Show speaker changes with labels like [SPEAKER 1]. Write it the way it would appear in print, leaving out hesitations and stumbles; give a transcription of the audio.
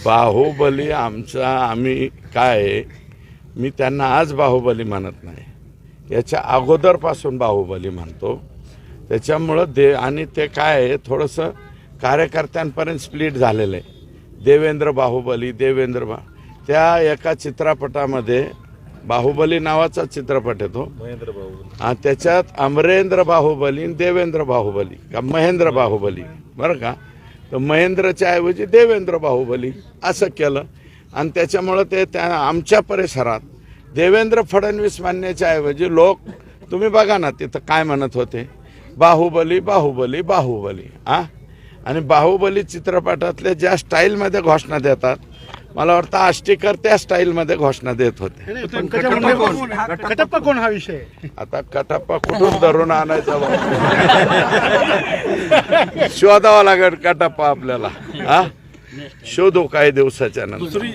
[SPEAKER 1] बाहुबली आमचा आम्ही काय, मी त्यांना आज बाहुबली म्हणत नाही, याच्या अगोदरपासून बाहुबली म्हणतो. त्याच्यामुळं आणि ते काय आहे, थोडंसं कार्यकर्त्यांपर्यंत स्प्लिट झालेलं आहे. देवेंद्र बाहुबली, त्या एका चित्रपटामध्ये बाहुबली नावाचा चित्रपट येतो, त्याच्यात अमरेंद्र बाहुबली आणि देवेंद्र बाहुबली का महेंद्र बाहुबली, बरं का, तर महेंद्रच्या ऐवजी देवेंद्र बाहुबली असं केलं. आणि त्याच्यामुळं ते त्या आमच्या परिसरात देवेंद्र फडणवीस म्हणण्याच्या ऐवजी लोक, तुम्ही बघा ना तिथं काय म्हणत होते, बाहुबली बाहुबली बाहुबली. आणि बाहुबली चित्रपटातले ज्या स्टाईलमध्ये घोषणा देतात, मला वाटतं आष्टीकर त्या स्टाईलमध्ये घोषणा देत होते.
[SPEAKER 2] कटप्पा कोण हा विषय?
[SPEAKER 1] आता कटप्पा कुठून धरून आणायचा शोधावा लागेल कटप्पा आपल्याला. शोधू काही दिवसाच्या नंतर.